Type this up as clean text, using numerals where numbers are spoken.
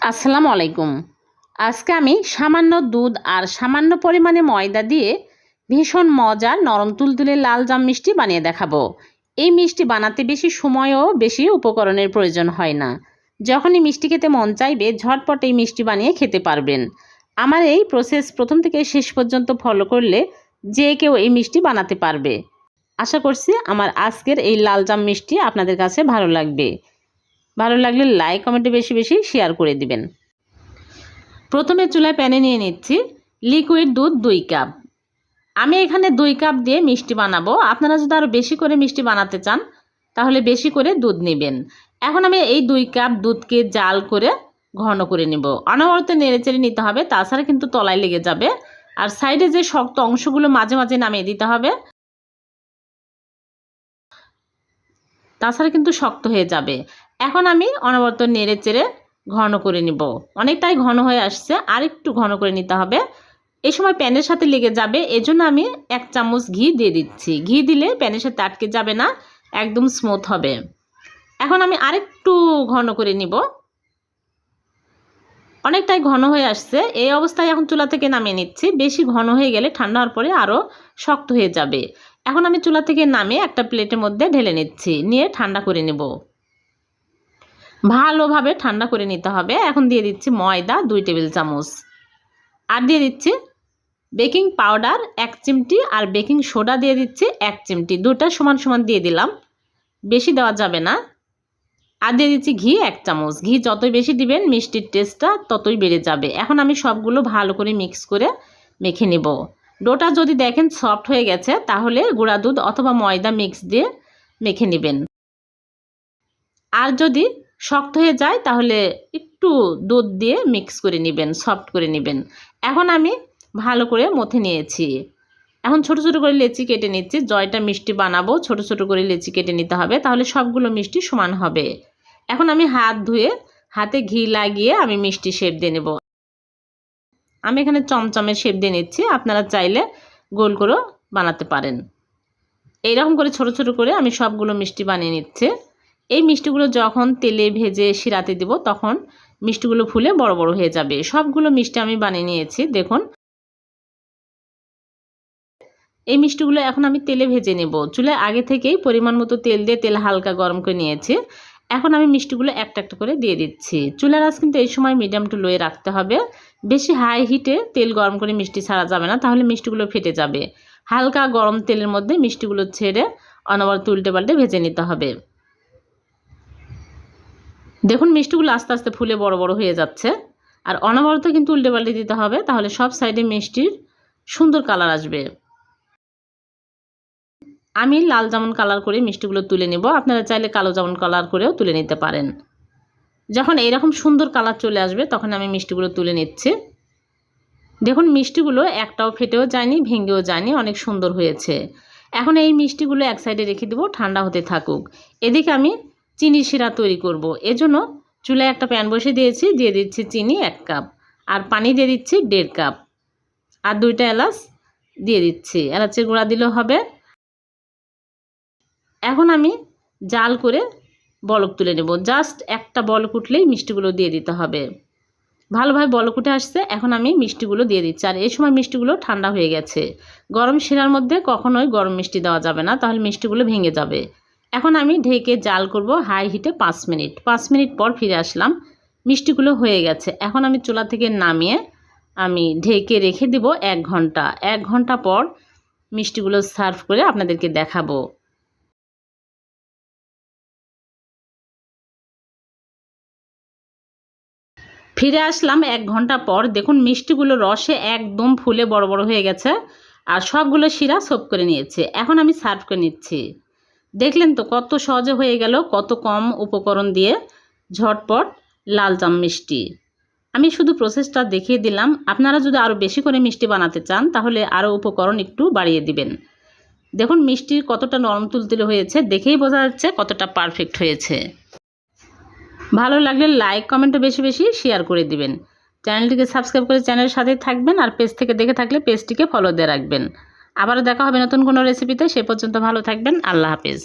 আসসালামু আলাইকুম। আজকে আমি সামান্য দুধ আর সামান্য পরিমাণে ময়দা দিয়ে ভীষণ মজার নরম তুলতুলে লাল জাম মিষ্টি বানিয়ে দেখাবো। এই মিষ্টি বানাতে বেশি সময় ও বেশি উপকরণের প্রয়োজন হয় না। যখনই মিষ্টি খেতে মন চাইবে ঝটপট এই মিষ্টি বানিয়ে খেতে পারবেন। আমার এই প্রসেস প্রথম থেকে শেষ পর্যন্ত ফলো করলে যে কেউ এই মিষ্টি বানাতে পারবে। আশা করছি আমার আজকের এই লাল জাম মিষ্টি আপনাদের কাছে ভালো লাগবে। ভালো লাগলে লাইক কমেন্টে বেশি বেশি শেয়ার করে দিবেন। প্রথমে চুলায় প্যানে নিয়ে নিচ্ছি লিকুইড দুধ 2 কাপ। আমি এখানে 2 কাপ দিয়ে মিষ্টি বানাবো। আপনারা যদি আরও বেশি করে মিষ্টি বানাতে চান তাহলে বেশি করে দুধ নেবেন। এখন আমি এই 2 কাপ দুধকে জাল করে ঘন করে নেব। অনবরত নেড়েচেড়ে নিতে হবে, তাছাড়া কিন্তু তলায় লেগে যাবে। আর সাইডে যে শক্ত অংশগুলো মাঝে মাঝে নামিয়ে দিতে হবে, তাছাড়া কিন্তু শক্ত হয়ে যাবে। এখন আমি অনবরত নেড়েচেড়ে ঘন করে নিব। অনেকটাই ঘন হয়ে আসছে, আর একটু ঘন করে নিতে হবে। এই সময় প্যানের সাথে লেগে যাবে, এজন্য আমি 1 চামচ ঘি দিয়ে দিচ্ছি। ঘি দিলে প্যানের সাথে আটকে যাবে না, একদম স্মুথ হবে। এখন আমি আরেকটু ঘন করে নিব। অনেকটাই ঘন হয়ে আসছে। এই অবস্থায় এখন চুলা থেকে নামিয়ে নিচ্ছি। বেশি ঘন হয়ে গেলে ঠান্ডা হওয়ার পরে আরও শক্ত হয়ে যাবে। এখন আমি চুলা থেকে নামিয়ে একটা প্লেটের মধ্যে ঢেলে নিচ্ছি, নিয়ে ঠান্ডা করে নেব। ভালোভাবে ঠান্ডা করে নিতে হবে। এখন দিয়ে দিচ্ছি ময়দা 2 টেবিল চামচ, আর দিয়ে দিচ্ছি বেকিং পাউডার 1 চিমটি, আর বেকিং সোডা দিয়ে দিচ্ছি 1 চিমটি। দুটো সমান সমান দিয়ে দিলাম, বেশি দেওয়া যাবে না। আর দিয়ে দিচ্ছি ঘি 1 চামচ। ঘি যতই বেশি দিবেন মিষ্টির টেস্টটা ততই বেড়ে যাবে। এখন আমি সবগুলো ভালো করে মিক্স করে মেখে নেব। ডোটা যদি দেখেন সফট হয়ে গেছে তাহলে গুঁড়া দুধ অথবা ময়দা মিক্স দিয়ে মেখে নেবেন। আর যদি শক্ত হয়ে যায় তাহলে একটু দুধ দিয়ে মিক্স করে নেবেন, সফট করে নেবেন। এখন আমি ভালো করে মথে নিয়েছি। এখন ছোট ছোট করে লেচি কেটে নিচ্ছি। জয়টা মিষ্টি বানাবো, ছোট ছোট করে লেচি কেটে নিতে হবে, তাহলে সবগুলো মিষ্টি সমান হবে। এখন আমি হাত ধুয়ে হাতে ঘি লাগিয়ে আমি মিষ্টি শেপ দিয়ে নেব। আমি এখানে চমচমের শেপ দিয়ে নিচ্ছি, আপনারা চাইলে গোল করেও বানাতে পারেন। এইরকম করে ছোট ছোট করে আমি সবগুলো মিষ্টি বানিয়ে নিচ্ছি। এই মিষ্টিগুলো যখন তেলে ভেজে শিরাতে দেব তখন মিষ্টিগুলো ফুলে বড় বড় হয়ে যাবে। সবগুলো মিষ্টি আমি বানিয়ে নিয়েছি। দেখুন এই মিষ্টিগুলো এখন আমি তেলে ভেজে নেব। চুলায় আগে থেকেই পরিমাণ মতো তেল দিয়ে তেল হালকা গরম করে নিয়েছি। এখন আমি মিষ্টিগুলো একটা একটা করে দিয়ে দিচ্ছি। চুলার আঁচ কিন্তু এই সময় মিডিয়াম টু লোয়ে রাখতে হবে। বেশি হাই হিটে তেল গরম করে মিষ্টি ছাড়া যাবে না, তাহলে মিষ্টিগুলো ফেটে যাবে। হালকা গরম তেলের মধ্যে মিষ্টিগুলো ছেড়ে অনবরত উল্টে পাল্টে ভেজে নিতে হবে। দেখুন মিষ্টিগুলো আস্তে আস্তে ফুলে বড় বড় হয়ে যাচ্ছে। আর অনবরত কিন্তু উল্টে পাল্টে দিতে হবে, তাহলে সব সাইডে মিষ্টির সুন্দর কালার আসবে। আমি লাল জামুন কালার করে মিষ্টিগুলো তুলে নেব। আপনারা চাইলে কালো জামুন কালার করেও তুলে নিতে পারেন। যখন এইরকম সুন্দর কালার চলে আসবে তখন আমি মিষ্টিগুলো তুলে নিচ্ছি। দেখুন মিষ্টিগুলো একটাও ফেটেও যায়নি, ভেঙেও যায়নি, অনেক সুন্দর হয়েছে। এখন এই মিষ্টিগুলো এক সাইডে রেখে দেবো, ঠান্ডা হতে থাকুক। এদিকে আমি চিনি শিরা তৈরি করব। এজন্য চুলায় একটা প্যান বসে দিয়েছি, দিয়ে দিচ্ছি চিনি 1 কাপ, আর পানি দিয়ে দিচ্ছি 1.5 কাপ, আর 2টা এলাচ দিয়ে দিচ্ছি। এলাচের গুঁড়া দিলেও হবে। এখন আমি জাল করে বলক তুলে নেব। জাস্ট একটা বলক উঠলেই মিষ্টিগুলো দিয়ে দিতে হবে। ভালোভাবে বলক উঠে আসছে, এখন আমি মিষ্টিগুলো দিয়ে দিচ্ছি। আর এই সময় মিষ্টিগুলো ঠান্ডা হয়ে গেছে। গরম শিরার মধ্যে কখনোই গরম মিষ্টি দেওয়া যাবে না, তাহলে মিষ্টিগুলো ভেঙে যাবে। এখন আমি ঢেকে জাল করব হাই হিটে 5 মিনিট। 5 মিনিট পর ফিরে আসলাম, মিষ্টিগুলো হয়ে গেছে। এখন আমি চুলা থেকে নামিয়ে আমি ঢেকে রেখে দেব 1 ঘন্টা। 1 ঘন্টা পর মিষ্টিগুলো সার্ভ করে আপনাদেরকে দেখাবো। ফিরে আসলাম 1 ঘন্টা পর। দেখুন মিষ্টিগুলো রসে একদম ফুলে বড় বড় হয়ে গেছে, আর সবগুলো শিরা সোপ করে নিয়েছে। এখন আমি সার্ভ করে নিচ্ছি। দেখলেন তো কত সহজে হয়ে গেল, কত কম উপকরণ দিয়ে ঝটপট লাল জাম মিষ্টি। আমি শুধু প্রসেসটা দেখিয়ে দিলাম। আপনারা যদি আরও বেশি করে মিষ্টি বানাতে চান তাহলে আরও উপকরণ একটু বাড়িয়ে দিবেন। দেখুন মিষ্টি কতটা নরম তুলতুলে হয়েছে, দেখেই বোঝা যাচ্ছে কতটা পারফেক্ট হয়েছে। ভালো লাগলে লাইক কমেন্টও বেশি বেশি শেয়ার করে দিবেন। চ্যানেলটিকে সাবস্ক্রাইব করে চ্যানেলের সাথেই থাকবেন, আর পেজ থেকে দেখে থাকলে পেজটিকে ফলো দিয়ে রাখবেন। আবারও দেখা হবে নতুন কোনো রেসিপিতে। সে পর্যন্ত ভালো থাকবেন। আল্লাহ হাফেজ।